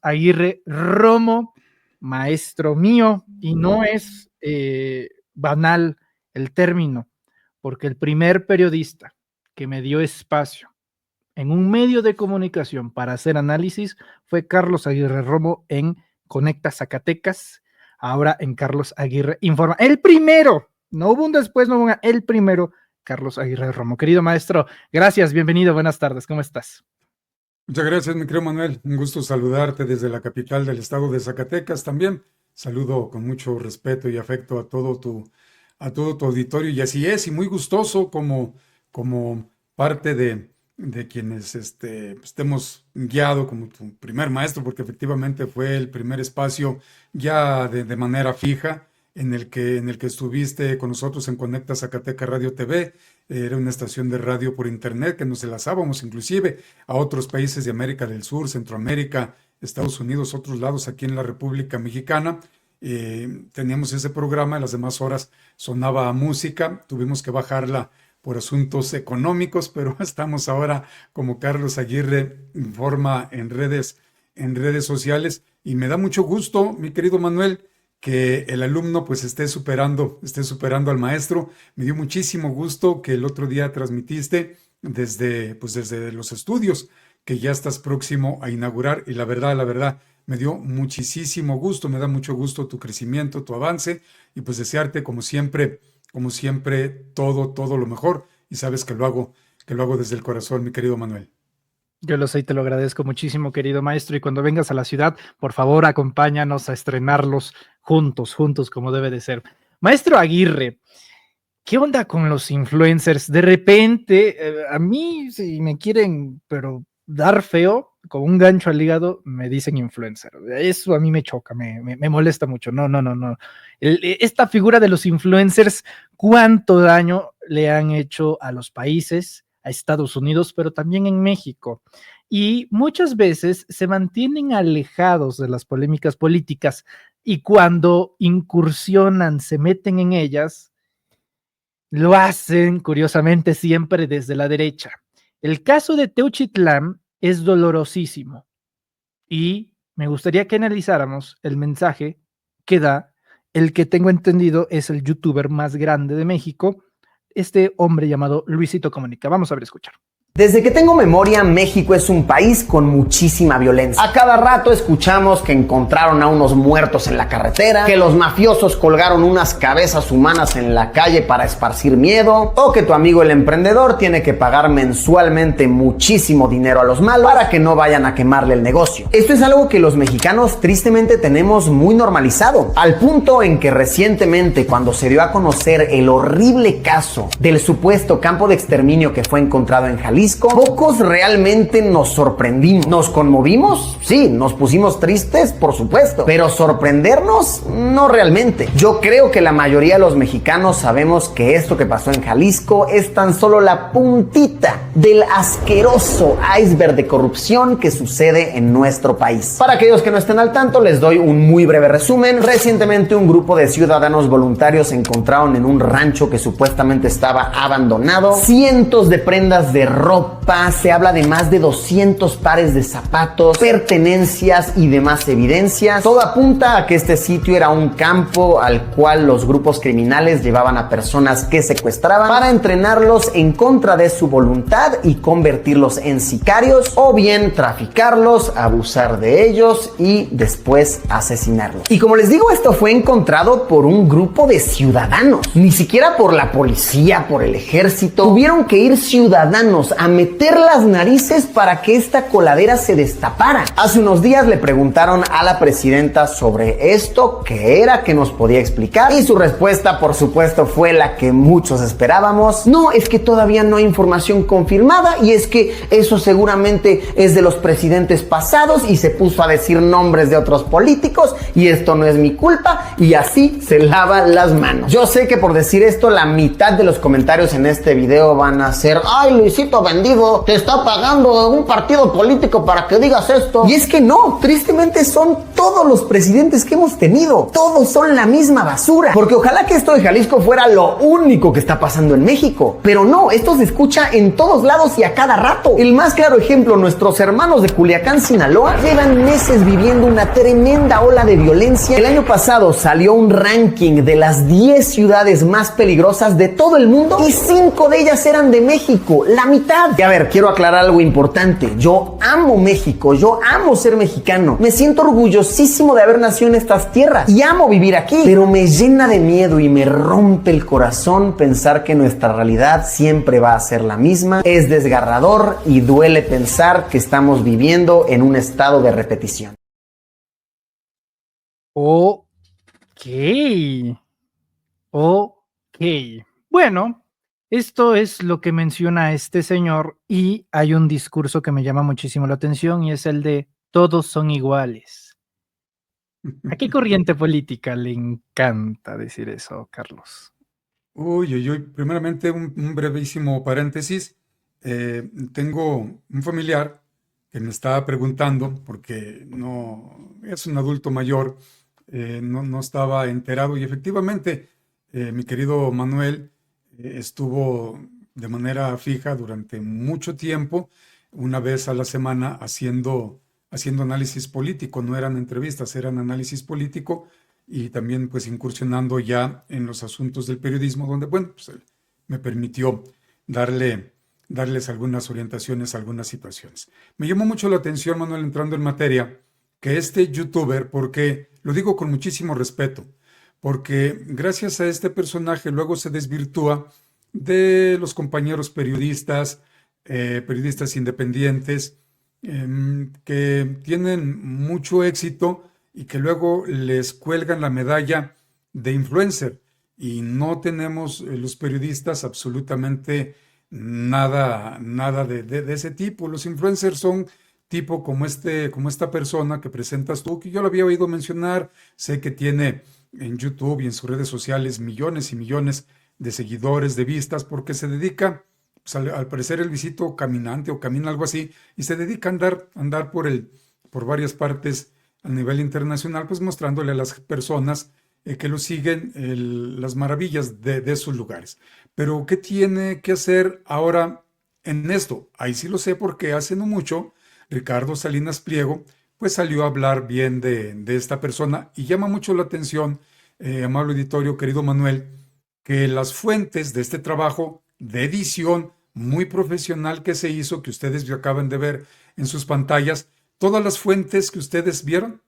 Aguirre Romo, maestro mío, y no es banal el término, porque el primer periodista que me dio espacio en un medio de comunicación para hacer análisis fue Carlos Aguirre Romo en Conecta Zacatecas, ahora en Carlos Aguirre Informa. El primero, no hubo un después, no hubo el primero, Carlos Aguirre Romo. Querido maestro, gracias, bienvenido, buenas tardes, ¿cómo estás? Muchas gracias, mi querido Manuel. Un gusto saludarte desde la capital del estado de Zacatecas también. Saludo con mucho respeto y afecto a todo tu auditorio. Y así es, y muy gustoso como parte de quienes te hemos guiado como tu primer maestro, porque efectivamente fue el primer espacio ya de manera fija en el que estuviste con nosotros en Conecta Zacatecas Radio TV. Era una estación de radio por internet que nos enlazábamos inclusive a otros países de América del Sur, Centroamérica, Estados Unidos, otros lados aquí en la República Mexicana. Teníamos ese programa, en las demás horas sonaba música, tuvimos que bajarla por asuntos económicos, pero estamos ahora como Carlos Aguirre Informa en redes sociales, y me da mucho gusto, mi querido Manuel, que el alumno pues esté superando al maestro. Me dio muchísimo gusto que el otro día transmitiste desde los estudios que ya estás próximo a inaugurar, y la verdad, me dio muchísimo gusto, me da mucho gusto tu crecimiento, tu avance, y pues desearte como siempre, todo lo mejor, y sabes que lo hago desde el corazón, mi querido Manuel. Yo lo sé y te lo agradezco muchísimo, querido maestro, y cuando vengas a la ciudad, por favor, acompáñanos a estrenarlos juntos, como debe de ser. Maestro Aguirre, ¿qué onda con los influencers? De repente, a mí, si me quieren, pero dar feo, con un gancho al hígado, me dicen influencer. Eso a mí me choca, me molesta mucho. No. Esta figura de los influencers, ¿cuánto daño le han hecho a los países, a Estados Unidos, pero también en México? Y muchas veces se mantienen alejados de las polémicas políticas, y cuando incursionan, se meten en ellas, lo hacen curiosamente siempre desde la derecha. El caso de Teuchitlán es dolorosísimo, y me gustaría que analizáramos el mensaje que da el que tengo entendido es el youtuber más grande de México, este hombre llamado Luisito Comunica. Vamos a ver, escuchar. Desde que tengo memoria, México es un país con muchísima violencia. A cada rato escuchamos que encontraron a unos muertos en la carretera, que los mafiosos colgaron unas cabezas humanas en la calle para esparcir miedo, o que tu amigo el emprendedor tiene que pagar mensualmente muchísimo dinero a los malos para que no vayan a quemarle el negocio. Esto es algo que los mexicanos tristemente tenemos muy normalizado, al punto en que recientemente, cuando se dio a conocer el horrible caso del supuesto campo de exterminio que fue encontrado en Jalisco, pocos realmente nos sorprendimos. ¿Nos conmovimos? Sí. ¿Nos pusimos tristes? Por supuesto. Pero sorprendernos, no realmente. Yo creo que la mayoría de los mexicanos sabemos que esto que pasó en Jalisco es tan solo la puntita del asqueroso iceberg de corrupción que sucede en nuestro país. Para aquellos que no estén al tanto, les doy un muy breve resumen. Recientemente un grupo de ciudadanos voluntarios se encontraron en un rancho que supuestamente estaba abandonado cientos de prendas de ropa, se habla de más de 200 pares de zapatos, pertenencias y demás evidencias. Todo apunta a que este sitio era un campo al cual los grupos criminales llevaban a personas que secuestraban para entrenarlos en contra de su voluntad y convertirlos en sicarios, o bien traficarlos, abusar de ellos y después asesinarlos. Y como les digo, esto fue encontrado por un grupo de ciudadanos, ni siquiera por la policía, por el ejército. Tuvieron que ir ciudadanos a meter las narices para que esta coladera se destapara. Hace unos días le preguntaron a la presidenta sobre esto, qué era, que nos podía explicar, y su respuesta, por supuesto, fue la que muchos esperábamos. No, es que todavía no hay información confirmada, y es que eso seguramente es de los presidentes pasados, y se puso a decir nombres de otros políticos, y esto no es mi culpa, y así se lava las manos. Yo sé que por decir esto, la mitad de los comentarios en este video van a ser: ay, Luisito, vendido, te está pagando un partido político para que digas esto. Y es que no, tristemente son todos los presidentes que hemos tenido. Todos son la misma basura. Porque ojalá que esto de Jalisco fuera lo único que está pasando en México. Pero no, esto se escucha en todos lados y a cada rato. El más claro ejemplo, nuestros hermanos de Culiacán, Sinaloa, llevan meses viviendo una tremenda ola de violencia. El año pasado salió un ranking de las 10 ciudades más peligrosas de todo el mundo y 5 de ellas eran de México, la mitad. Y a ver, quiero aclarar algo importante. Yo amo México, yo amo ser mexicano. Me siento orgullosísimo de haber nacido en estas tierras y amo vivir aquí. Pero me llena de miedo y me rompe el corazón pensar que nuestra realidad siempre va a ser la misma. Es desgarrador y duele pensar que estamos viviendo en un estado de repetición. Ok. Ok. Bueno, esto es lo que menciona este señor y hay un discurso que me llama muchísimo la atención y es el de todos son iguales. ¿A qué corriente política le encanta decir eso, Carlos? Uy, uy, uy. Primeramente, un brevísimo paréntesis. Tengo un familiar que me estaba preguntando, porque no es un adulto mayor, no estaba enterado, y efectivamente, mi querido Manuel estuvo de manera fija durante mucho tiempo, una vez a la semana, haciendo análisis político. No eran entrevistas, eran análisis político, y también pues incursionando ya en los asuntos del periodismo, donde, bueno, pues él me permitió darles algunas orientaciones, algunas situaciones. Me llamó mucho la atención, Manuel, entrando en materia, que este youtuber, porque lo digo con muchísimo respeto, porque gracias a este personaje luego se desvirtúa de los compañeros periodistas, periodistas independientes, que tienen mucho éxito y que luego les cuelgan la medalla de influencer. Y no tenemos los periodistas absolutamente nada de ese tipo. Los influencers son tipo como esta persona que presentas tú, que yo lo había oído mencionar. Sé que tiene en YouTube y en sus redes sociales millones y millones de seguidores, de vistas, porque se dedica, pues, al parecer el visito caminante o camina algo así, y se dedica a andar por varias partes a nivel internacional, pues mostrándole a las personas que lo siguen las maravillas de sus lugares. Pero ¿qué tiene que hacer ahora en esto? Ahí sí lo sé, porque hace no mucho Ricardo Salinas Pliego pues salió a hablar bien de esta persona, y llama mucho la atención, amable auditorio, querido Manuel, que las fuentes de este trabajo de edición muy profesional que se hizo, que ustedes acaban de ver en sus pantallas, todas las fuentes que ustedes vieron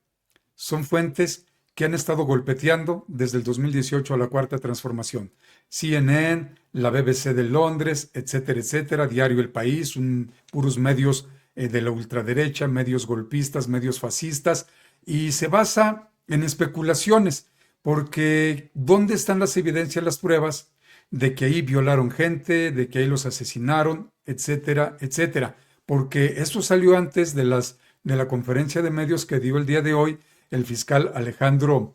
son fuentes que han estado golpeteando desde el 2018 a la Cuarta Transformación. CNN, la BBC de Londres, etcétera, etcétera, Diario El País, puros medios de la ultraderecha, medios golpistas, medios fascistas, y se basa en especulaciones, porque ¿dónde están las evidencias, las pruebas de que ahí violaron gente, de que ahí los asesinaron, etcétera, etcétera? Porque esto salió antes de la conferencia de medios que dio el día de hoy el fiscal Alejandro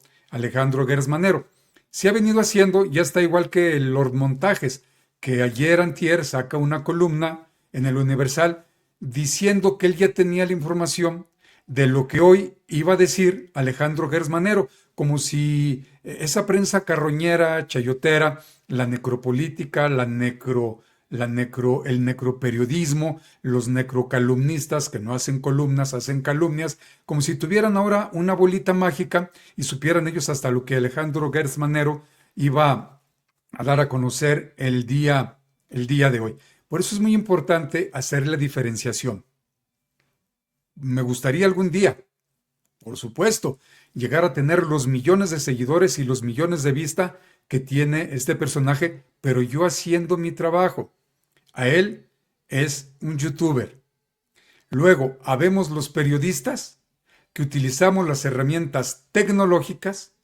Gers Manero. Se ha venido haciendo, ya está igual que el Lord Montajes, que ayer antier saca una columna en el Universal diciendo que él ya tenía la información de lo que hoy iba a decir Alejandro Gers Manero, como si esa prensa carroñera, chayotera, la necropolítica, el necroperiodismo, los necrocalumnistas que no hacen columnas, hacen calumnias, como si tuvieran ahora una bolita mágica y supieran ellos hasta lo que Alejandro Gers Manero iba a dar a conocer el día de hoy. Por eso es muy importante hacer la diferenciación. Me gustaría algún día, por supuesto, llegar a tener los millones de seguidores y los millones de vistas que tiene este personaje, pero yo haciendo mi trabajo. A él es un youtuber. Luego, habemos los periodistas que utilizamos las herramientas tecnológicas,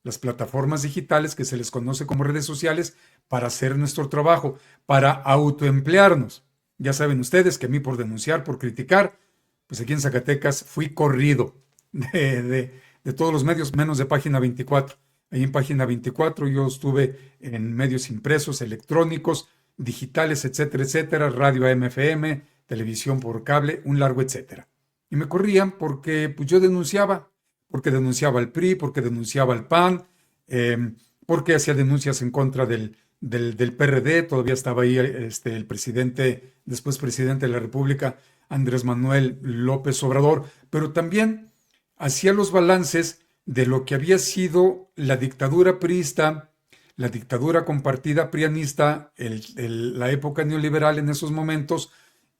las plataformas digitales que se les conoce como redes sociales, para hacer nuestro trabajo, para autoemplearnos. Ya saben ustedes que a mí, por denunciar, por criticar, pues aquí en Zacatecas fui corrido de todos los medios, menos de Página 24. Ahí en Página 24 yo estuve en medios impresos, electrónicos, digitales, etcétera, radio AM/FM, televisión por cable, un largo etcétera. Y me corrían porque pues, yo denunciaba, porque denunciaba al PRI, porque denunciaba al PAN, porque hacía denuncias en contra del PRD, todavía estaba ahí el presidente, después presidente de la República, Andrés Manuel López Obrador, pero también hacía los balances de lo que había sido la dictadura priista, la dictadura compartida prianista, la época neoliberal en esos momentos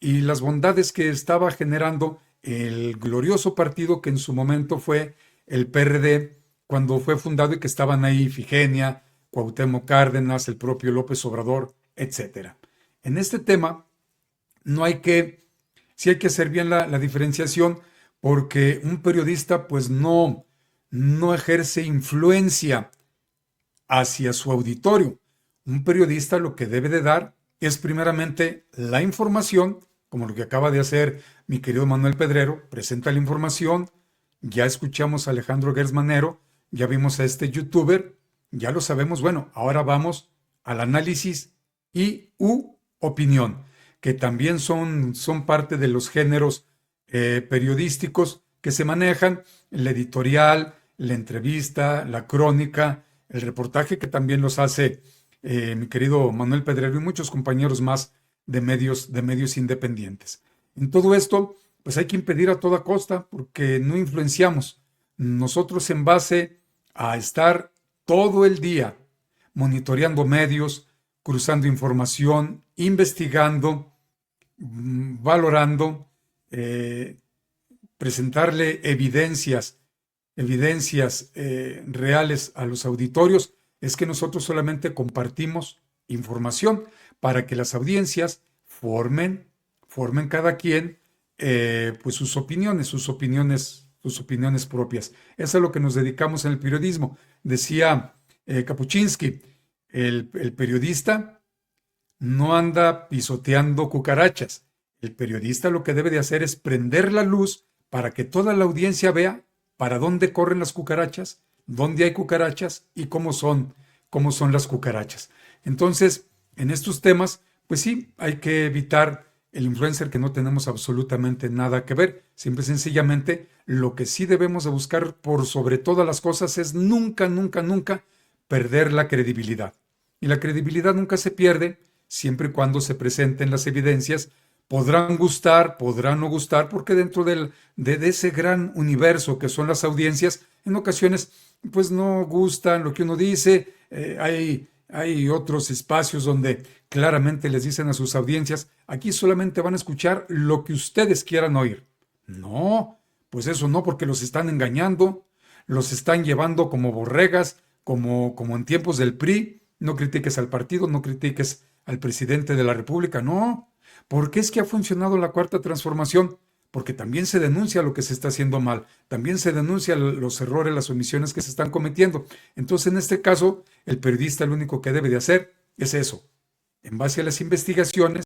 y las bondades que estaba generando el glorioso partido que en su momento fue el PRD, cuando fue fundado y que estaban ahí Ifigenia, Cuauhtémoc Cárdenas, el propio López Obrador, etc. En este tema sí hay que hacer bien la diferenciación, porque un periodista pues no ejerce influencia hacia su auditorio. Un periodista lo que debe de dar es primeramente la información, como lo que acaba de hacer mi querido Manuel Pedrero, presenta la información, ya escuchamos a Alejandro Gersmanero, ya vimos a este youtuber, ya lo sabemos, bueno, ahora vamos al análisis y opinión, que también son parte de los géneros periodísticos que se manejan, la editorial, la entrevista, la crónica, el reportaje, que también los hace mi querido Manuel Pedrero y muchos compañeros más de medios independientes. En todo esto, pues hay que impedir a toda costa, porque no influenciamos. Nosotros, en base a estar todo el día monitoreando medios, cruzando información, investigando, valorando, presentarle evidencias reales a los auditorios, es que nosotros solamente compartimos información para que las audiencias formen cada quien pues sus opiniones propias. Eso es a lo que nos dedicamos en el periodismo. Decía Kapuczynski, el periodista no anda pisoteando cucarachas. El periodista lo que debe de hacer es prender la luz para que toda la audiencia vea para dónde corren las cucarachas, dónde hay cucarachas y cómo son las cucarachas. Entonces, en estos temas, pues sí, hay que evitar el influencer, que no tenemos absolutamente nada que ver. Simple y sencillamente, lo que sí debemos de buscar por sobre todas las cosas es nunca perder la credibilidad. Y la credibilidad nunca se pierde, siempre y cuando se presenten las evidencias. Podrán gustar, podrán no gustar, porque dentro de ese gran universo que son las audiencias, en ocasiones pues no gustan lo que uno dice. Hay otros espacios donde claramente les dicen a sus audiencias, aquí solamente van a escuchar lo que ustedes quieran oír. No, pues eso no, porque los están engañando, los están llevando como borregas, como en tiempos del PRI. No critiques al partido, no critiques al presidente de la República, no. ¿Por qué es que ha funcionado la Cuarta Transformación? Porque también se denuncia lo que se está haciendo mal, también se denuncia los errores, las omisiones que se están cometiendo. Entonces, en este caso, el periodista lo único que debe de hacer es eso, en base a las investigaciones,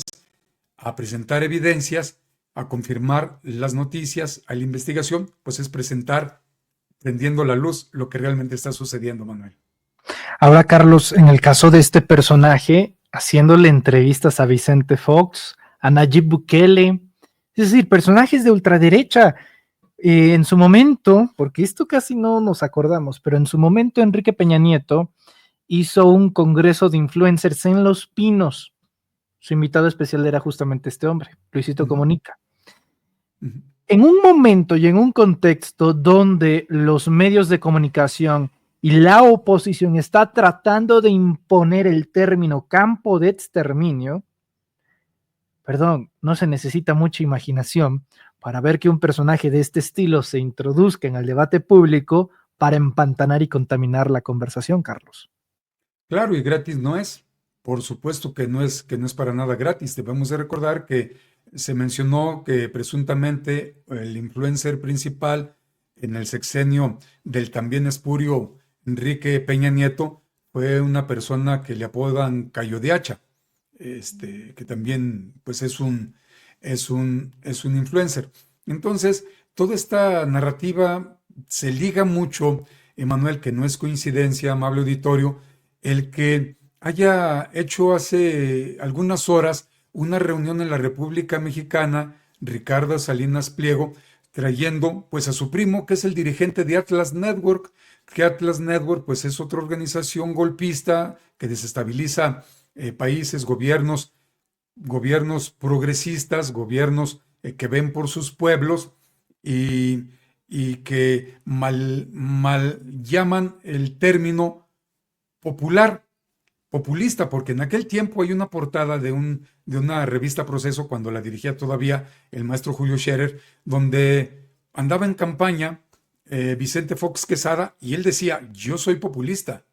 a presentar evidencias, a confirmar las noticias, a la investigación, pues es presentar, prendiendo la luz, lo que realmente está sucediendo, Manuel. Ahora, Carlos, en el caso de este personaje, haciéndole entrevistas a Vicente Fox, a Nayib Bukele, es decir, personajes de ultraderecha. En su momento, porque esto casi no nos acordamos, pero en su momento Enrique Peña Nieto hizo un congreso de influencers en Los Pinos. Su invitado especial era justamente este hombre, Luisito Comunica. En un momento y en un contexto donde los medios de comunicación y la oposición está tratando de imponer el término campo de exterminio, no se necesita mucha imaginación para ver que un personaje de este estilo se introduzca en el debate público para empantanar y contaminar la conversación, Carlos. Claro, y gratis no es. Por supuesto que no es para nada gratis. Debemos de recordar que se mencionó que presuntamente el influencer principal en el sexenio del también espurio Enrique Peña Nieto fue una persona que le apodan Cayo de Hacha, que también pues es un influencer. Entonces, toda esta narrativa se liga mucho, Emanuel, que no es coincidencia, amable auditorio, el que haya hecho hace algunas horas una reunión en la República Mexicana, Ricardo Salinas Pliego, trayendo pues a su primo, que es el dirigente de Atlas Network, que Atlas Network pues es otra organización golpista que desestabiliza países, gobiernos progresistas, gobiernos que ven por sus pueblos y, y que mal llaman el término popular, populista, porque en aquel tiempo hay una portada de una revista Proceso, cuando la dirigía todavía el maestro Julio Scherer, donde andaba en campaña Vicente Fox Quesada y él decía, yo soy populista.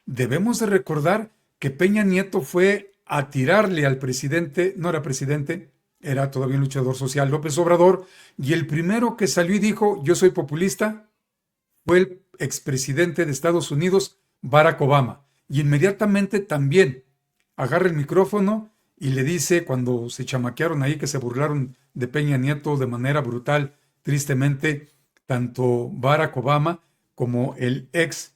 Debemos de recordar que Peña Nieto fue a tirarle al presidente, no era presidente, era todavía un luchador social, López Obrador, y el primero que salió y dijo, yo soy populista, fue el expresidente de Estados Unidos, Barack Obama. Y inmediatamente también agarra el micrófono y le dice, cuando se chamaquearon ahí, que se burlaron de Peña Nieto de manera brutal, tristemente, tanto Barack Obama como el ex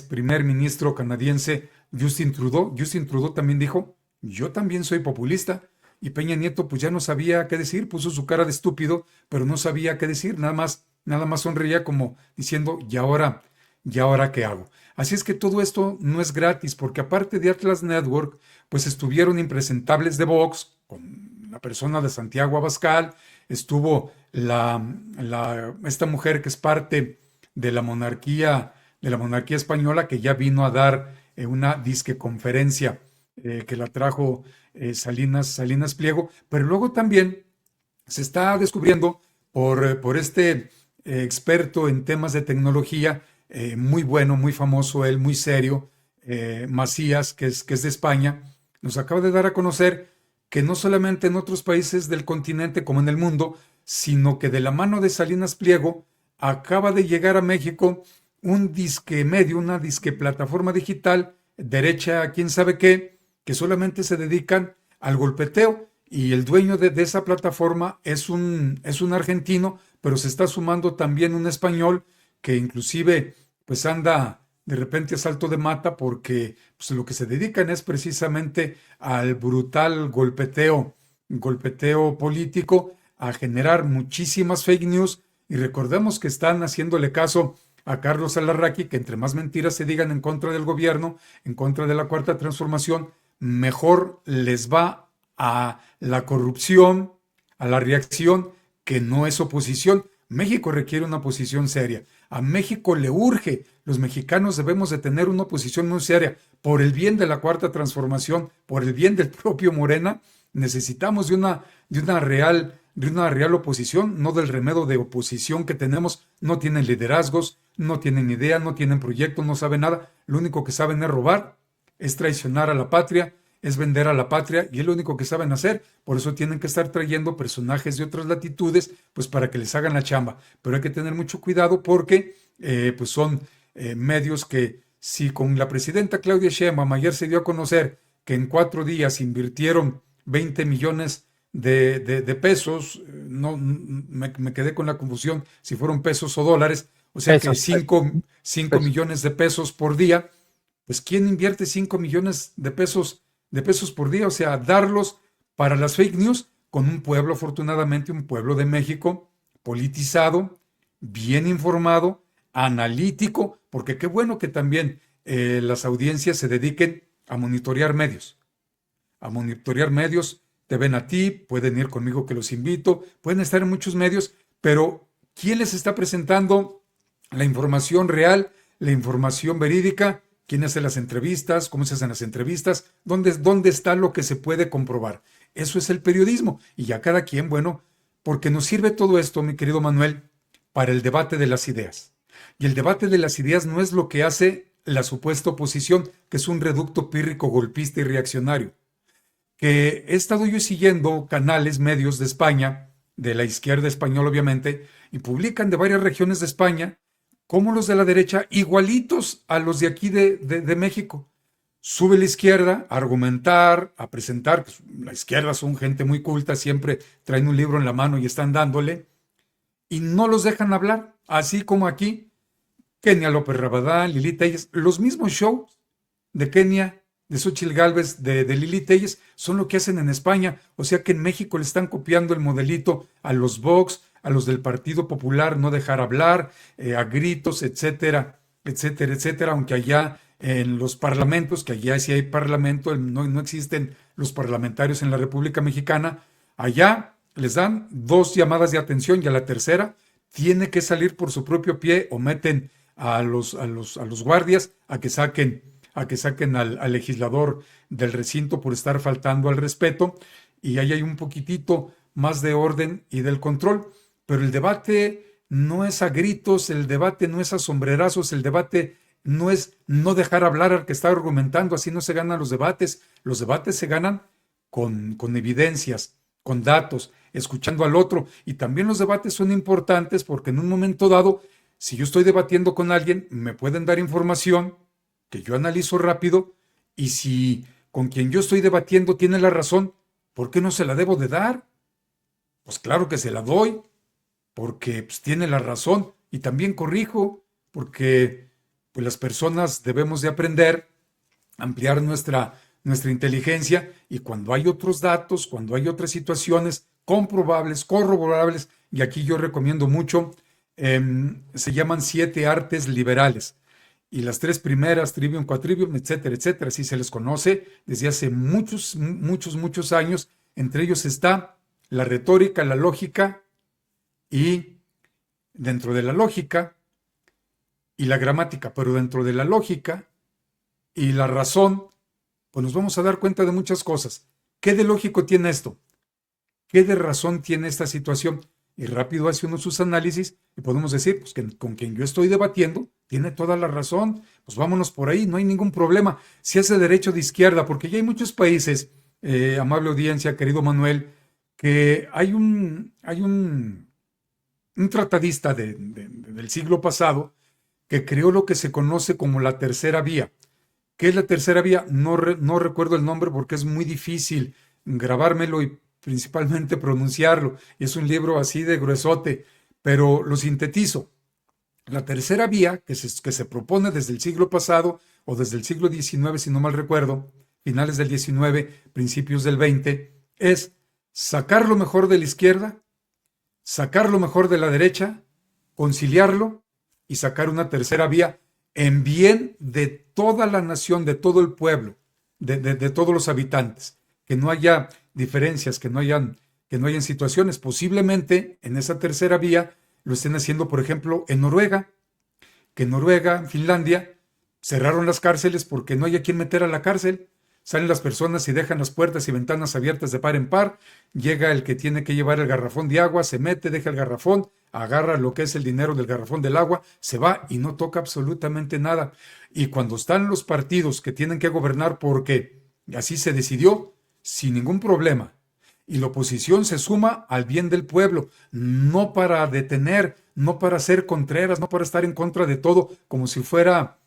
primer ministro canadiense Justin Trudeau. Justin Trudeau también dijo, yo también soy populista. Y Peña Nieto pues ya no sabía qué decir, puso su cara de estúpido, pero no sabía qué decir, nada más sonreía como diciendo, ¿y ahora qué hago? Así es que todo esto no es gratis, porque aparte de Atlas Network, pues estuvieron impresentables de Vox, con la persona de Santiago Abascal, estuvo esta mujer que es parte de la monarquía española, que ya vino a dar una disque conferencia que la trajo Salinas Pliego, pero luego también se está descubriendo por este experto en temas de tecnología, muy bueno, muy famoso él, muy serio, Macías, que es de España, nos acaba de dar a conocer que no solamente en otros países del continente como en el mundo, sino que de la mano de Salinas Pliego acaba de llegar a México un disque medio, una disque plataforma digital, derecha, quién sabe qué, que solamente se dedican al golpeteo, y el dueño de esa plataforma es un argentino, pero se está sumando también un español que inclusive pues anda de repente a salto de mata, porque pues, lo que se dedican es precisamente al brutal golpeteo político, a generar muchísimas fake news, y recordemos que están haciéndole caso a Carlos Alarraqui, que entre más mentiras se digan en contra del gobierno, en contra de la Cuarta Transformación, mejor les va a la corrupción, a la reacción, que no es oposición. México requiere una oposición seria. A México le urge. Los mexicanos debemos de tener una oposición muy seria. Por el bien de la Cuarta Transformación, por el bien del propio Morena, necesitamos de una real oposición, no del remedio de oposición que tenemos. No tienen liderazgos, no tienen idea, no tienen proyecto, no saben nada. Lo único que saben es robar, es traicionar a la patria, es vender a la patria, y es lo único que saben hacer. Por eso tienen que estar trayendo personajes de otras latitudes, pues para que les hagan la chamba. Pero hay que tener mucho cuidado, porque pues son medios que, si con la presidenta Claudia Sheinbaum ayer se dio a conocer que en 4 días invirtieron 20 millones de pesos, no me quedé con la confusión si fueron pesos o dólares, o sea que 5 millones de pesos por día. Pues ¿quién invierte 5 millones de pesos por día? O sea, darlos para las fake news, con un pueblo, afortunadamente, un pueblo de México politizado, bien informado, analítico, porque qué bueno que también las audiencias se dediquen a monitorear medios. Te ven a ti, pueden ir conmigo que los invito, pueden estar en muchos medios, pero ¿quién les está presentando la información real, la información verídica? ¿Quién hace las entrevistas? ¿Cómo se hacen las entrevistas? ¿Dónde está lo que se puede comprobar? Eso es el periodismo. Y ya cada quien, bueno, porque nos sirve todo esto, mi querido Manuel, para el debate de las ideas. Y el debate de las ideas no es lo que hace la supuesta oposición, que es un reducto pírrico, golpista y reaccionario. Que he estado yo siguiendo canales, medios de España, de la izquierda española obviamente, y publican de varias regiones de España, como los de la derecha, igualitos a los de aquí de México. Sube la izquierda a argumentar, a presentar, pues, la izquierda son gente muy culta, siempre traen un libro en la mano y están dándole, y no los dejan hablar, así como aquí, Kenia López Rabadán, Lili Telles, los mismos shows de Kenia de Xóchitl Gálvez, de Lili Téllez, son lo que hacen en España. O sea que en México le están copiando el modelito a los Vox, a los del Partido Popular, no dejar hablar, a gritos, etcétera, etcétera, etcétera, aunque allá en los parlamentos, que allá sí hay parlamento, no existen los parlamentarios en la República Mexicana, allá les dan 2 llamadas de atención y a la tercera tiene que salir por su propio pie o meten a los guardias a que saquen al legislador del recinto por estar faltando al respeto, y ahí hay un poquitito más de orden y del control. Pero el debate no es a gritos, el debate no es a sombrerazos, el debate no es no dejar hablar al que está argumentando, así no se ganan los debates se ganan con evidencias, con datos, escuchando al otro. Y también los debates son importantes porque en un momento dado, si yo estoy debatiendo con alguien, me pueden dar información que yo analizo rápido, y si con quien yo estoy debatiendo tiene la razón, ¿por qué no se la debo de dar? Pues claro que se la doy, porque pues, tiene la razón, y también corrijo, porque pues, las personas debemos de aprender a ampliar nuestra inteligencia, y cuando hay otros datos, cuando hay otras situaciones comprobables, corroborables, y aquí yo recomiendo mucho, se llaman 7 artes liberales. Y las 3 primeras, trivium, quadrivium, etcétera, etcétera, así se les conoce desde hace muchos años. Entre ellos está la retórica, la lógica, y dentro de la lógica y la gramática, pero dentro de la lógica y la razón, pues nos vamos a dar cuenta de muchas cosas. ¿Qué de lógico tiene esto? ¿Qué de razón tiene esta situación? Y rápido hace uno sus análisis y podemos decir, pues que con quien yo estoy debatiendo tiene toda la razón, pues vámonos por ahí, no hay ningún problema. Si hace derecho de izquierda, porque ya hay muchos países, amable audiencia, querido Manuel, que hay un tratadista del siglo pasado que creó lo que se conoce como la tercera vía. ¿Qué es la tercera vía? No recuerdo el nombre porque es muy difícil grabármelo y principalmente pronunciarlo. Es un libro así de gruesote, pero lo sintetizo. La tercera vía que se propone desde el siglo pasado o desde el siglo XIX, si no mal recuerdo, finales del XIX, principios del XX, es sacar lo mejor de la izquierda, sacar lo mejor de la derecha, conciliarlo y sacar una tercera vía en bien de toda la nación, de todo el pueblo, de todos los habitantes, que no haya diferencias, que no hayan situaciones. Posiblemente en esa tercera vía lo estén haciendo, por ejemplo, en Noruega, que en Noruega, Finlandia, cerraron las cárceles porque no hay a quien meter a la cárcel. Salen las personas y dejan las puertas y ventanas abiertas de par en par. Llega el que tiene que llevar el garrafón de agua, se mete, deja el garrafón, agarra lo que es el dinero del garrafón del agua, se va y no toca absolutamente nada. Y cuando están los partidos que tienen que gobernar porque así se decidió, sin ningún problema, y la oposición se suma al bien del pueblo, no para detener, no para ser contreras, no para estar en contra de todo, como si fuera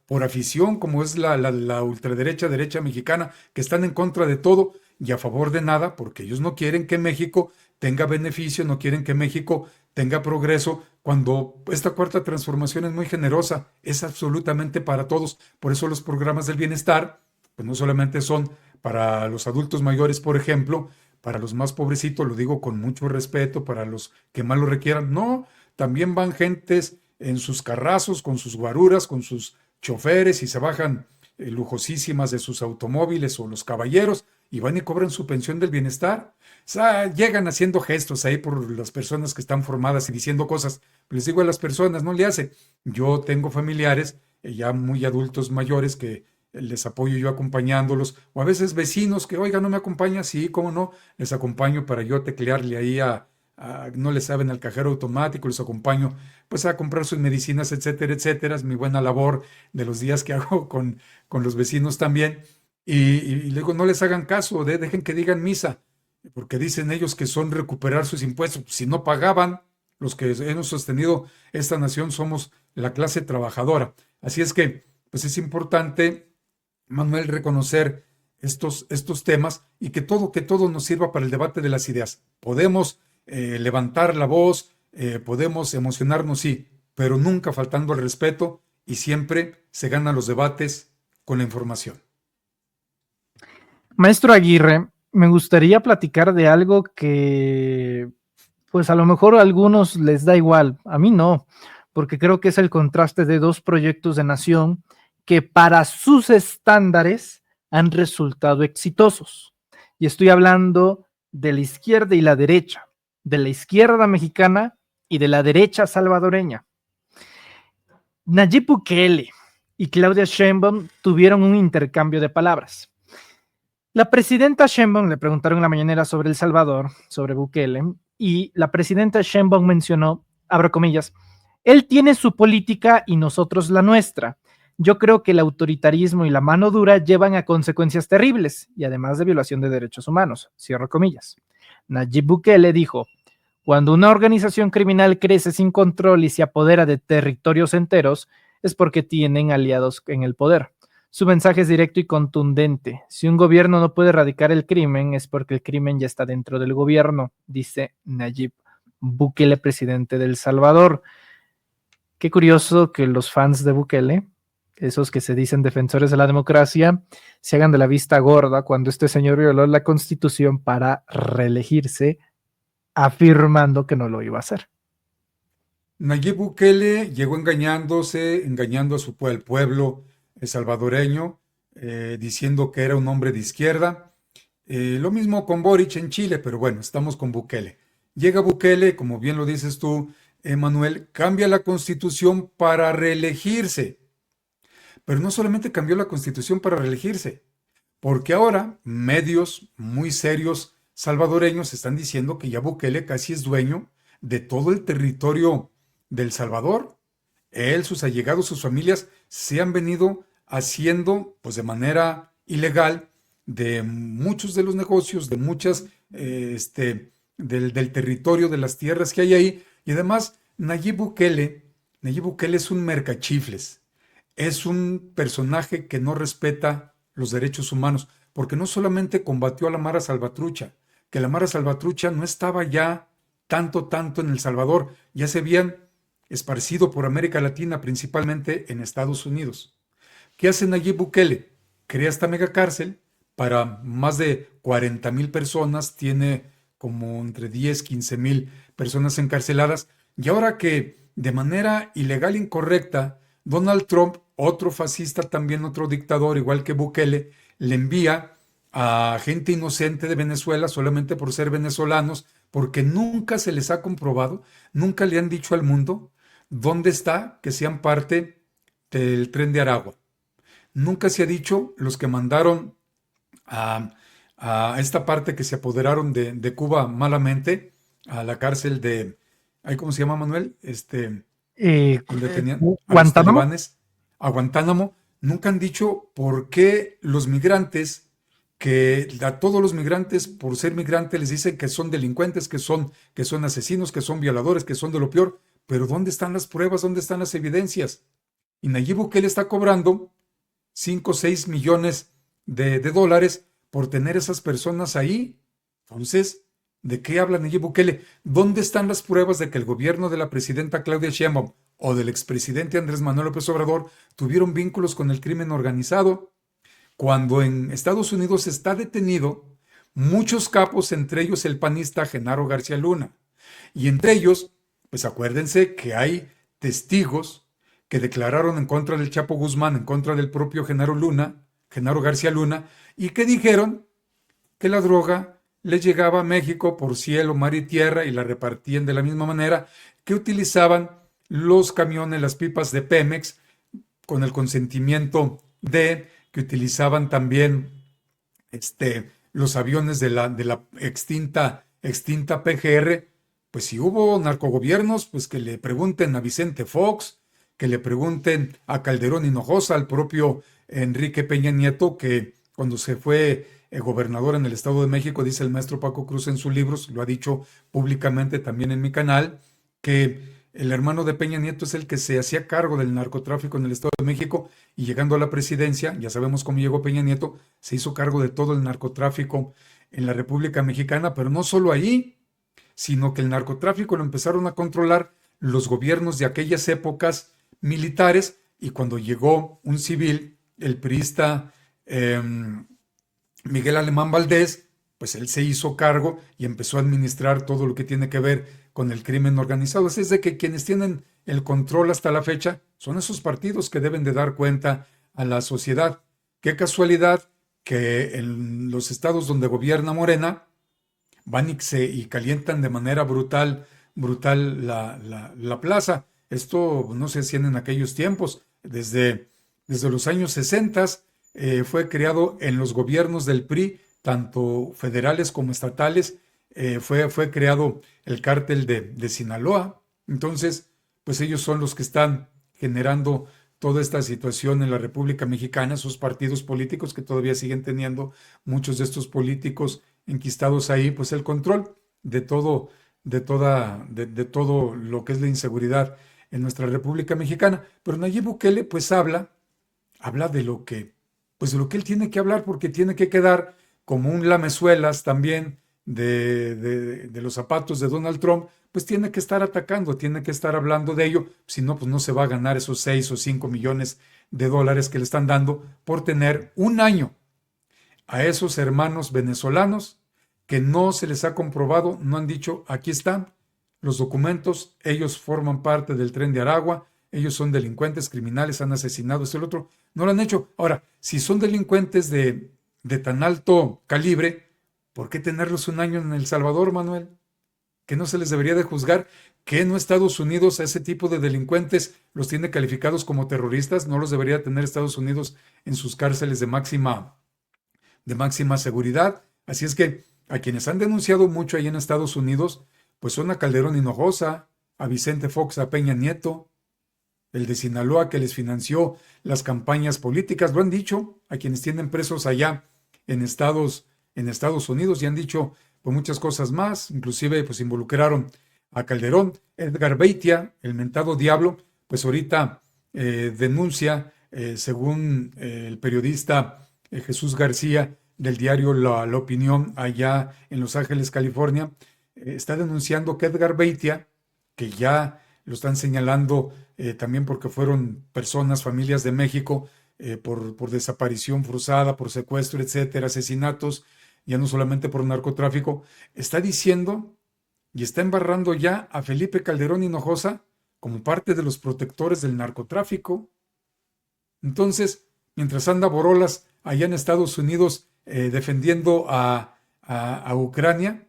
por afición, como es la ultraderecha, derecha mexicana, que están en contra de todo y a favor de nada, porque ellos no quieren que México tenga beneficio, no quieren que México tenga progreso, cuando esta cuarta transformación es muy generosa, es absolutamente para todos. Por eso los programas del bienestar, pues no solamente son para los adultos mayores, por ejemplo, para los más pobrecitos, lo digo con mucho respeto, para los que más lo requieran, no, también van gentes en sus carrazos, con sus guaruras, con sus choferes, y se bajan lujosísimas de sus automóviles, o los caballeros, y van y cobran su pensión del bienestar. O sea, llegan haciendo gestos ahí por las personas que están formadas y diciendo cosas. Les digo a las personas, no le hace. Yo tengo familiares ya muy adultos mayores que les apoyo yo acompañándolos, o a veces vecinos que, oiga, ¿no me acompaña? Sí, cómo no, les acompaño para yo teclearle ahí no le saben al cajero automático, les acompaño pues a comprar sus medicinas, etcétera, etcétera. Es mi buena labor de los días que hago con los vecinos también. Y luego no les hagan caso, dejen que digan misa, porque dicen ellos que son recuperar sus impuestos. Si no pagaban, los que hemos sostenido esta nación somos la clase trabajadora. Así es que pues es importante, Manuel, reconocer estos temas y que todo nos sirva para el debate de las ideas. Podemos levantar la voz, podemos emocionarnos, sí, pero nunca faltando al respeto, y siempre se ganan los debates con la información. Maestro Aguirre, me gustaría platicar de algo que, pues a lo mejor a algunos les da igual, a mí no, porque creo que es el contraste de dos proyectos de nación que para sus estándares han resultado exitosos. Y estoy hablando de la izquierda y la derecha, de la izquierda mexicana y de la derecha salvadoreña. Nayib Bukele y Claudia Sheinbaum tuvieron un intercambio de palabras. La presidenta Sheinbaum le preguntaron en la mañanera sobre El Salvador, sobre Bukele, y la presidenta Sheinbaum mencionó, abro comillas, él tiene su política y nosotros la nuestra. Yo creo que el autoritarismo y la mano dura llevan a consecuencias terribles y además de violación de derechos humanos, cierro comillas. Nayib Bukele dijo, cuando una organización criminal crece sin control y se apodera de territorios enteros, es porque tienen aliados en el poder. Su mensaje es directo y contundente. Si un gobierno no puede erradicar el crimen, es porque el crimen ya está dentro del gobierno, dice Nayib Bukele, presidente de El Salvador. Qué curioso que los fans de Bukele, esos que se dicen defensores de la democracia, se hagan de la vista gorda cuando este señor violó la Constitución para reelegirse, afirmando que no lo iba a hacer. Nayib Bukele llegó engañando a al pueblo salvadoreño, diciendo que era un hombre de izquierda. Lo mismo con Boric en Chile, pero bueno, estamos con Bukele. Llega Bukele, como bien lo dices tú, Manuel, cambia la Constitución para reelegirse. Pero no solamente cambió la Constitución para reelegirse, porque ahora medios muy serios salvadoreños están diciendo que ya Bukele casi es dueño de todo el territorio del Salvador. Él, sus allegados, sus familias se han venido haciendo pues de manera ilegal de muchos de los negocios, de muchas del territorio, de las tierras que hay ahí. Y además Nayib Bukele es un mercachifles, es un personaje que no respeta los derechos humanos, porque no solamente combatió a la Mara Salvatrucha, que la Mara Salvatrucha no estaba ya tanto en El Salvador, ya se habían esparcido por América Latina, principalmente en Estados Unidos. ¿Qué hace Nayib Bukele? Crea esta megacárcel para más de 40,000 personas, tiene como entre 10, 15,000 personas encarceladas, y ahora que de manera ilegal e incorrecta, Donald Trump, otro fascista también, otro dictador, igual que Bukele, le envía a gente inocente de Venezuela solamente por ser venezolanos, porque nunca se les ha comprobado, nunca le han dicho al mundo dónde está que sean parte del Tren de Aragua. Nunca se ha dicho los que mandaron a esta parte que se apoderaron de Cuba malamente, a la cárcel de, ¿cómo se llama, Manuel? Donde tenían a los talibanes, a Guantánamo. Nunca han dicho por qué los migrantes, que a todos los migrantes, por ser migrantes, les dicen que son delincuentes, que son asesinos, que son violadores, que son de lo peor. Pero ¿dónde están las pruebas? ¿Dónde están las evidencias? Y Nayib Bukele está cobrando 5 o 6 millones de dólares por tener esas personas ahí. Entonces, ¿de qué habla Nayib Bukele? ¿Dónde están las pruebas de que el gobierno de la presidenta Claudia Sheinbaum o del expresidente Andrés Manuel López Obrador tuvieron vínculos con el crimen organizado? Cuando en Estados Unidos está detenido muchos capos, entre ellos el panista Genaro García Luna. Y entre ellos, pues acuérdense que hay testigos que declararon en contra del Chapo Guzmán, en contra del propio Genaro García Luna, y que dijeron que la droga les llegaba a México por cielo, mar y tierra y la repartían de la misma manera, que utilizaban los camiones, las pipas de Pemex, con el consentimiento que utilizaban también los aviones de la extinta PGR. Pues si hubo narcogobiernos, pues que le pregunten a Vicente Fox, que le pregunten a Calderón Hinojosa, al propio Enrique Peña Nieto, que cuando se fue gobernador en el Estado de México, dice el maestro Paco Cruz en sus libros, lo ha dicho públicamente también en mi canal, que el hermano de Peña Nieto es el que se hacía cargo del narcotráfico en el Estado de México, y llegando a la presidencia, ya sabemos cómo llegó Peña Nieto, se hizo cargo de todo el narcotráfico en la República Mexicana, pero no solo ahí, sino que el narcotráfico lo empezaron a controlar los gobiernos de aquellas épocas militares, y cuando llegó un civil el priista Miguel Alemán Valdés, pues él se hizo cargo y empezó a administrar todo lo que tiene que ver con el crimen organizado. Así es de que quienes tienen el control hasta la fecha son esos partidos que deben de dar cuenta a la sociedad. Qué casualidad que en los estados donde gobierna Morena van y calientan de manera brutal la plaza. Esto no se hacía en aquellos tiempos. Desde los años 60 fue creado en los gobiernos del PRI, tanto federales como estatales, fue creado el cártel de Sinaloa. Entonces, pues ellos son los que están generando toda esta situación en la República Mexicana, esos partidos políticos que todavía siguen teniendo muchos de estos políticos enquistados ahí, pues el control de todo lo que es la inseguridad en nuestra República Mexicana. Pero Nayib Bukele pues habla de lo que él tiene que hablar, porque tiene que quedar como un lamezuelas también de los zapatos de Donald Trump. Pues tiene que estar atacando, tiene que estar hablando de ello, si no, pues no se va a ganar esos 6 o 5 millones de dólares que le están dando por tener un año a esos hermanos venezolanos que no se les ha comprobado, no han dicho, aquí están los documentos, ellos forman parte del Tren de Aragua, ellos son delincuentes, criminales, han asesinado, el otro, no lo han hecho. Ahora, si son delincuentes de tan alto calibre, ¿por qué tenerlos un año en El Salvador, Manuel? Que no se les debería de juzgar, que no Estados Unidos a ese tipo de delincuentes los tiene calificados como terroristas, no los debería tener Estados Unidos en sus cárceles de máxima seguridad. Así es que a quienes han denunciado mucho ahí en Estados Unidos, pues son a Calderón Hinojosa, a Vicente Fox, a Peña Nieto, el de Sinaloa que les financió las campañas políticas, lo han dicho a quienes tienen presos allá en Estados Unidos, y han dicho pues muchas cosas más, inclusive pues involucraron a Calderón. Edgar Beitia, el mentado diablo, pues ahorita denuncia, según el periodista Jesús García del diario La Opinión allá en Los Ángeles, California, está denunciando que Edgar Beitia, que ya lo están señalando también porque fueron personas, familias de México, por desaparición forzada, por secuestro, etcétera, asesinatos, ya no solamente por narcotráfico, está diciendo y está embarrando ya a Felipe Calderón Hinojosa como parte de los protectores del narcotráfico. Entonces, mientras anda Borolas allá en Estados Unidos defendiendo a Ucrania,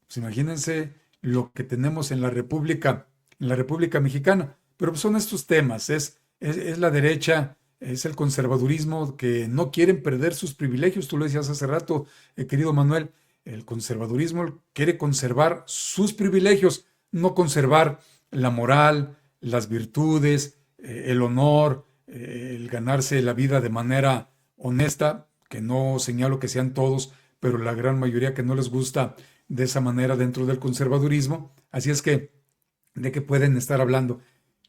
pues imagínense lo que tenemos en la República Mexicana. Pero pues son estos temas, es la derecha, es el conservadurismo, que no quieren perder sus privilegios. Tú lo decías hace rato, querido Manuel, el conservadurismo quiere conservar sus privilegios, no conservar la moral, las virtudes, el honor, el ganarse la vida de manera honesta, que no señalo que sean todos, pero la gran mayoría que no les gusta de esa manera dentro del conservadurismo. Así es que, ¿de qué pueden estar hablando?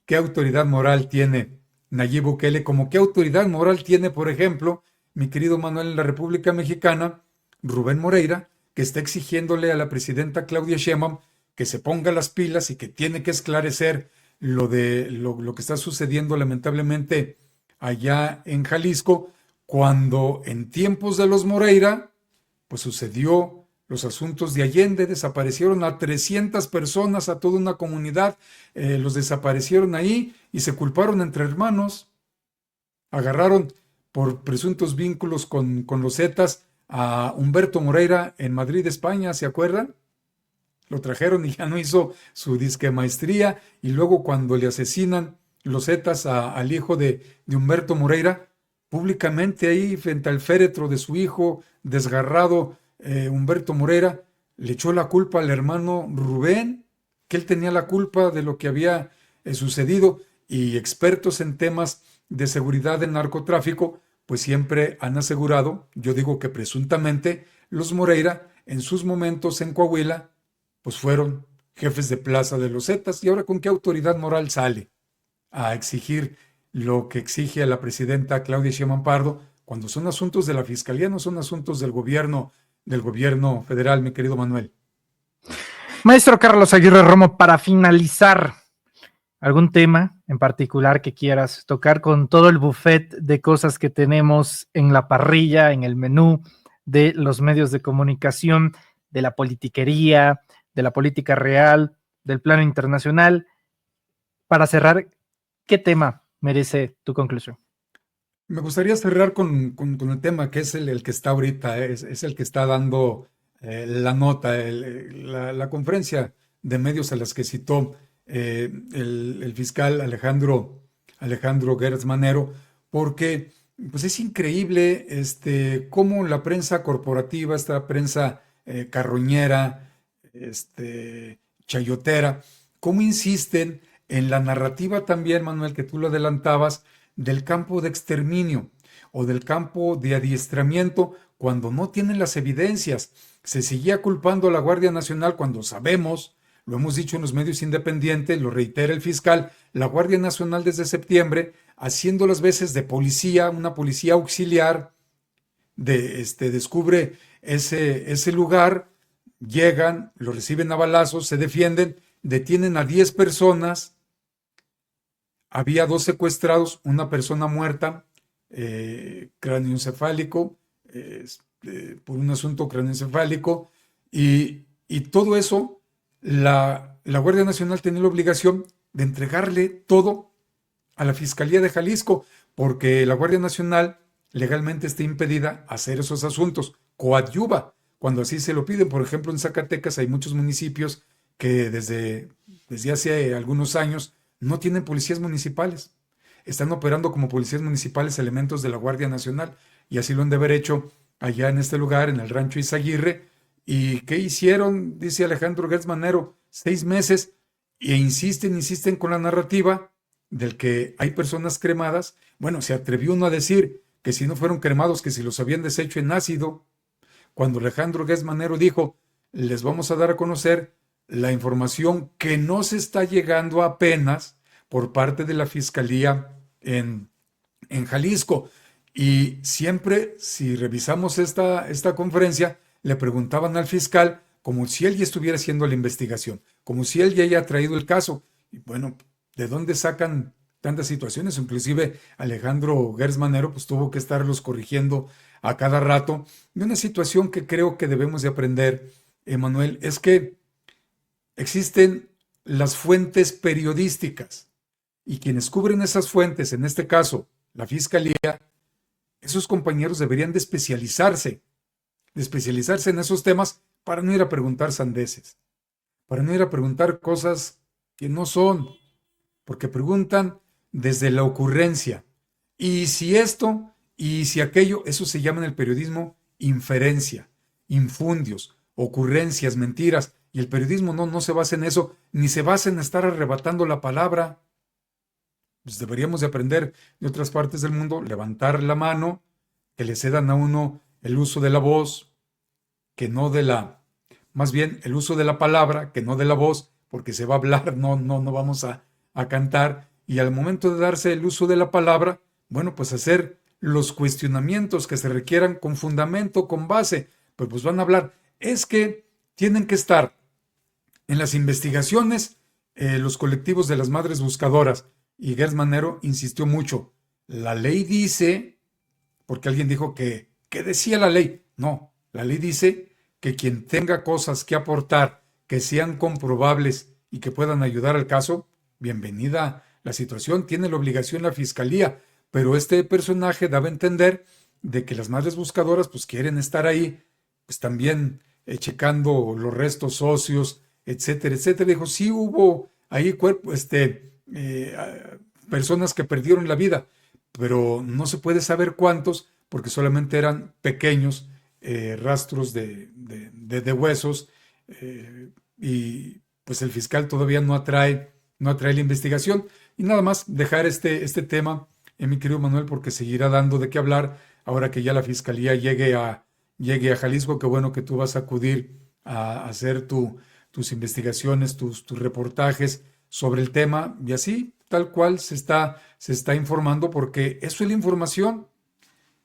¿Qué autoridad moral tiene Nayib Bukele? Como qué autoridad moral tiene, por ejemplo, mi querido Manuel, en la República Mexicana, Rubén Moreira, que está exigiéndole a la presidenta Claudia Sheinbaum que se ponga las pilas y que tiene que esclarecer lo que está sucediendo lamentablemente allá en Jalisco, cuando en tiempos de los Moreira, pues sucedió los asuntos de Allende, desaparecieron a 300 personas, a toda una comunidad, los desaparecieron ahí y se culparon entre hermanos. Agarraron por presuntos vínculos con los Zetas a Humberto Moreira en Madrid, España, ¿se acuerdan? Lo trajeron y ya no hizo su disque maestría, y luego cuando le asesinan los Zetas al hijo de Humberto Moreira, públicamente ahí frente al féretro de su hijo desgarrado, Humberto Moreira le echó la culpa al hermano Rubén, que él tenía la culpa de lo que había sucedido, y expertos en temas de seguridad del narcotráfico pues siempre han asegurado, yo digo que presuntamente, los Moreira en sus momentos en Coahuila pues fueron jefes de plaza de los Zetas. ¿Y ahora con qué autoridad moral sale a exigir lo que exige a la presidenta Claudia Sheinbaum Pardo, cuando son asuntos de la Fiscalía, no son asuntos del gobierno federal, mi querido Manuel? Maestro Carlos Aguirre Romo, para finalizar, ¿algún tema en particular que quieras tocar con todo el buffet de cosas que tenemos en la parrilla, en el menú de los medios de comunicación, de la politiquería, de la política real, del plano internacional. Para cerrar, ¿qué tema merece tu conclusión? Me gustaría cerrar con el tema que es el que está ahorita, es el que está dando la nota, la conferencia de medios a las que citó el fiscal Alejandro Gertz Manero, porque pues es increíble cómo la prensa corporativa, esta prensa carroñera, chayotera, cómo insisten en la narrativa también, Manuel, que tú lo adelantabas, del campo de exterminio o del campo de adiestramiento cuando no tienen las evidencias. Se seguía culpando a la Guardia Nacional cuando sabemos, lo hemos dicho en los medios independientes, lo reitera el fiscal, la Guardia Nacional desde septiembre, haciendo las veces de policía, una policía auxiliar, descubre ese lugar, llegan, lo reciben a balazos, se defienden, detienen a 10 personas, había 2 secuestrados, una persona muerta, cráneoencefálico, por un asunto cráneoencefálico, y todo eso, la Guardia Nacional tenía la obligación de entregarle todo a la Fiscalía de Jalisco, porque la Guardia Nacional legalmente está impedida hacer esos asuntos, coadyuva, cuando así se lo piden. Por ejemplo, en Zacatecas hay muchos municipios que desde hace algunos años no tienen policías municipales. Están operando como policías municipales elementos de la Guardia Nacional, y así lo han de haber hecho allá en este lugar, en el rancho Izaguirre. ¿Y qué hicieron? Dice Alejandro Gertz Manero, 6 meses, e insisten con la narrativa del que hay personas cremadas. Bueno, se atrevió uno a decir que si no fueron cremados, que si los habían deshecho en ácido, cuando Alejandro Gertz Manero dijo, les vamos a dar a conocer la información que no se está llegando apenas por parte de la Fiscalía en Jalisco. Y siempre, si revisamos esta conferencia, le preguntaban al fiscal como si él ya estuviera haciendo la investigación, como si él ya haya traído el caso. Y bueno, ¿de dónde sacan tantas situaciones? Inclusive Alejandro Gertz Manero pues tuvo que estarlos corrigiendo a cada rato. Y una situación que creo que debemos de aprender, Emanuel, es que existen las fuentes periodísticas, y quienes cubren esas fuentes, en este caso la Fiscalía, esos compañeros deberían de especializarse en esos temas para no ir a preguntar sandeces, para no ir a preguntar cosas que no son, porque preguntan desde la ocurrencia. Y si esto, y si aquello, eso se llama en el periodismo inferencia, infundios, ocurrencias, mentiras. Y el periodismo no se basa en eso, ni se basa en estar arrebatando la palabra. Pues deberíamos de aprender de otras partes del mundo, levantar la mano, que le cedan a uno el uso de la voz, que no de la, más bien el uso de la palabra, que no de la voz, porque se va a hablar, no vamos a cantar. Y al momento de darse el uso de la palabra, bueno, pues hacer los cuestionamientos que se requieran con fundamento, con base, pues van a hablar. Es que tienen que estar en las investigaciones los colectivos de las madres buscadoras. Y Gertz Manero insistió mucho. La ley dice, porque alguien dijo que decía la ley. No, la ley dice que quien tenga cosas que aportar, que sean comprobables y que puedan ayudar al caso, bienvenida la situación, tiene la obligación la Fiscalía. Pero este personaje daba a entender de que las madres buscadoras pues quieren estar ahí, pues también checando los restos óseos, etcétera, etcétera. Dijo, sí hubo ahí personas que perdieron la vida, pero no se puede saber cuántos, porque solamente eran pequeños rastros de huesos, y pues el fiscal todavía no atrae la investigación. Y nada más dejar este tema, mi querido Manuel, porque seguirá dando de qué hablar ahora que ya la Fiscalía llegue a Jalisco. Qué bueno que tú vas a acudir a hacer tus investigaciones, tus reportajes sobre el tema, y así, tal cual se está informando, porque eso es la información,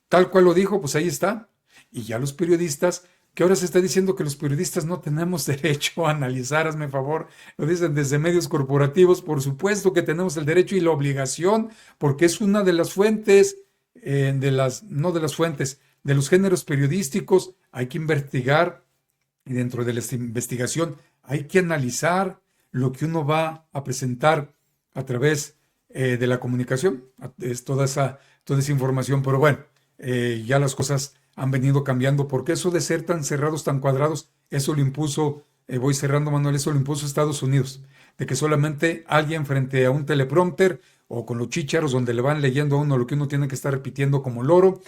tal cual lo dijo, pues ahí está. Y ya los periodistas que ahora se está diciendo que los periodistas no tenemos derecho a analizar, hazme favor, lo dicen desde medios corporativos, por supuesto que tenemos el derecho y la obligación, porque es una de las fuentes, no de las fuentes, de los géneros periodísticos, hay que investigar y dentro de la investigación hay que analizar lo que uno va a presentar a través de la comunicación, es toda esa información, pero bueno, ya las cosas han venido cambiando, porque eso de ser tan cerrados, tan cuadrados, eso lo impuso, voy cerrando Manuel, eso lo impuso Estados Unidos, de que solamente alguien frente a un teleprompter o con los chícharos donde le van leyendo a uno lo que uno tiene que estar repitiendo como loro,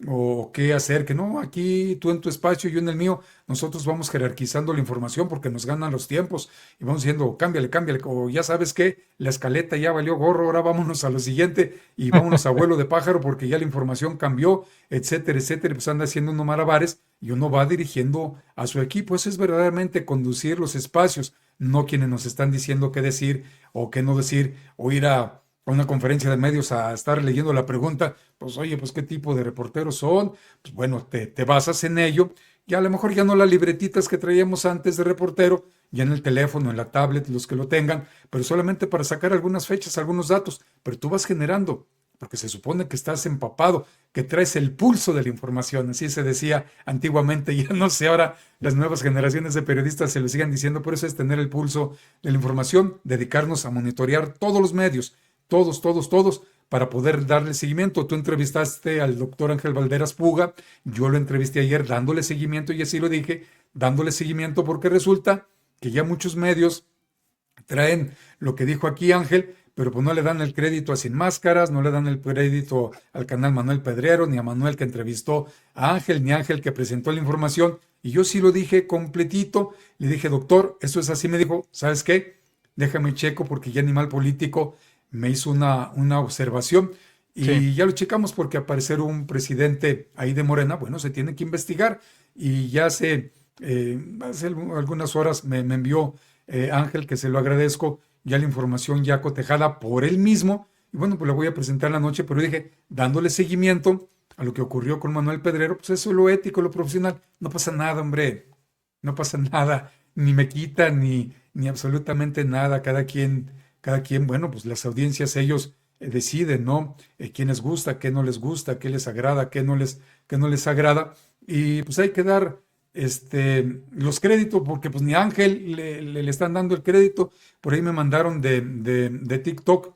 o qué hacer, que no, aquí tú en tu espacio, yo en el mío, nosotros vamos jerarquizando la información porque nos ganan los tiempos y vamos diciendo, cámbiale, o ya sabes que la escaleta ya valió gorro, ahora vámonos a lo siguiente y vámonos a vuelo de pájaro porque ya la información cambió, etcétera, etcétera, pues anda haciendo uno malabares y uno va dirigiendo a su equipo. Eso es verdaderamente conducir los espacios, no quienes nos están diciendo qué decir o qué no decir, o ir a una conferencia de medios a estar leyendo la pregunta, pues oye, pues qué tipo de reporteros son, pues bueno, te basas en ello, y a lo mejor ya no las libretitas que traíamos antes de reportero, ya en el teléfono, en la tablet, los que lo tengan, pero solamente para sacar algunas fechas, algunos datos, pero tú vas generando, porque se supone que estás empapado, que traes el pulso de la información, así se decía antiguamente, ya no sé, ahora las nuevas generaciones de periodistas se lo sigan diciendo, por eso es tener el pulso de la información, dedicarnos a monitorear todos los medios, todos, para poder darle seguimiento. Tú entrevistaste al doctor Ángel Valderas Puga, yo lo entrevisté ayer dándole seguimiento y así lo dije, dándole seguimiento porque resulta que ya muchos medios traen lo que dijo aquí Ángel, pero pues no le dan el crédito a Sin Máscaras, no le dan el crédito al canal Manuel Pedrero, ni a Manuel que entrevistó a Ángel, ni a Ángel que presentó la información, y yo sí lo dije completito, le dije, doctor, esto es así, me dijo, ¿sabes qué? Déjame checo porque ya Animal Político me hizo una observación y sí, ya lo checamos porque aparecer un presidente ahí de Morena, bueno, se tiene que investigar y ya hace algunas horas me envió Ángel, que se lo agradezco, ya la información ya cotejada por él mismo y bueno, pues la voy a presentar en la noche, pero dije, dándole seguimiento a lo que ocurrió con Manuel Pedrero, pues eso es lo ético, lo profesional, no pasa nada, hombre, no pasa nada, ni me quita, ni absolutamente nada, cada quien, bueno, pues las audiencias, ellos deciden, ¿no? Qué les gusta, qué no les gusta, qué les agrada, qué no les agrada. Y pues hay que dar los créditos, porque pues ni a Ángel le están dando el crédito. Por ahí me mandaron de TikTok,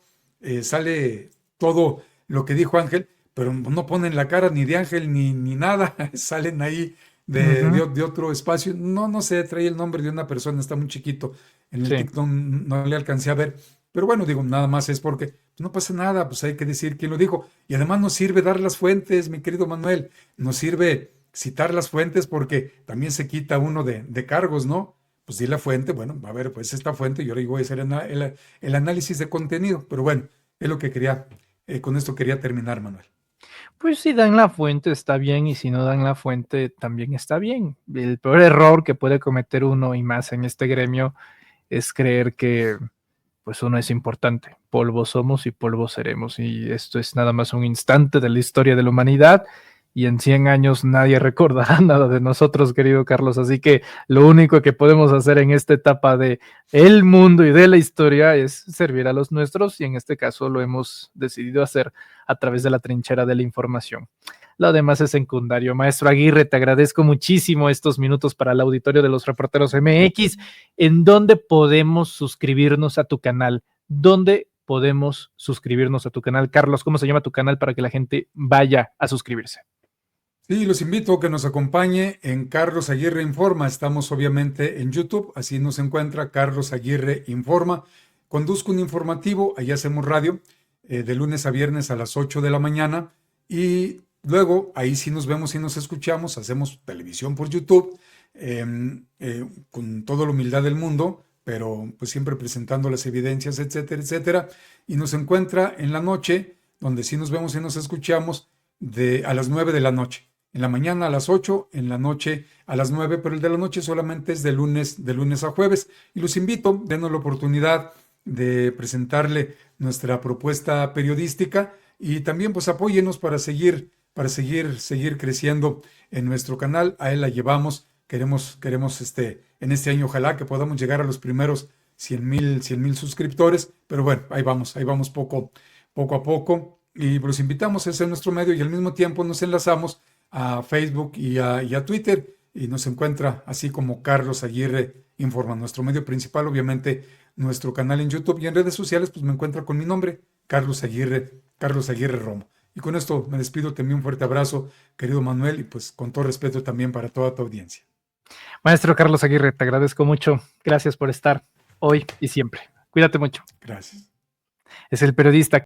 sale todo lo que dijo Ángel, pero no ponen la cara ni de Ángel ni nada, salen ahí de otro espacio. No sé, trae el nombre de una persona, está muy chiquito. En el TikTok no le alcancé a ver. Pero bueno, digo, nada más es porque pues no pasa nada, pues hay que decir quién lo dijo. Y además nos sirve dar las fuentes, mi querido Manuel. Nos sirve citar las fuentes porque también se quita uno de cargos, ¿no? Pues di la fuente, bueno, a ver, pues esta fuente, yo ahora voy a hacer el análisis de contenido. Pero bueno, es lo que quería, con esto quería terminar, Manuel. Pues si dan la fuente está bien y si no dan la fuente también está bien. El peor error que puede cometer uno y más en este gremio es creer que pues uno es importante. Polvo somos y polvo seremos y esto es nada más un instante de la historia de la humanidad y en 100 años nadie recordará nada de nosotros, querido Carlos, así que lo único que podemos hacer en esta etapa de el mundo y de la historia es servir a los nuestros y en este caso lo hemos decidido hacer a través de la trinchera de la información. Lo demás es secundario. Maestro Aguirre, te agradezco muchísimo estos minutos para el auditorio de los reporteros MX. ¿En dónde podemos suscribirnos a tu canal? ¿Dónde podemos suscribirnos a tu canal? Carlos, ¿cómo se llama tu canal para que la gente vaya a suscribirse? Sí, los invito a que nos acompañe en Carlos Aguirre Informa. Estamos obviamente en YouTube, así nos encuentra Carlos Aguirre Informa. Conduzco un informativo, ahí hacemos radio, de lunes a viernes a las 8 de la mañana y luego ahí sí nos vemos y nos escuchamos, hacemos televisión por YouTube, con toda la humildad del mundo, pero pues siempre presentando las evidencias, etcétera, etcétera. Y nos encuentra en la noche, donde sí nos vemos y nos escuchamos, a las 9 de la noche. En la mañana a las 8, en la noche a las 9, pero el de la noche solamente es de lunes a jueves. Y los invito, denos la oportunidad de presentarle nuestra propuesta periodística y también pues apóyenos para seguir seguir creciendo en nuestro canal. A él la llevamos. Queremos en este año, ojalá que podamos llegar a los primeros 100,000 suscriptores, pero bueno, ahí vamos poco a poco. Y los invitamos, ese es nuestro medio, y al mismo tiempo nos enlazamos a Facebook y a Twitter, y nos encuentra así como Carlos Aguirre Informa, nuestro medio principal, obviamente nuestro canal en YouTube, y en redes sociales pues me encuentra con mi nombre, Carlos Aguirre Romo. Y con esto me despido, te envío un fuerte abrazo, querido Manuel, y pues con todo respeto también para toda tu audiencia. Maestro Carlos Aguirre, te agradezco mucho. Gracias por estar hoy y siempre. Cuídate mucho. Gracias. Es el periodista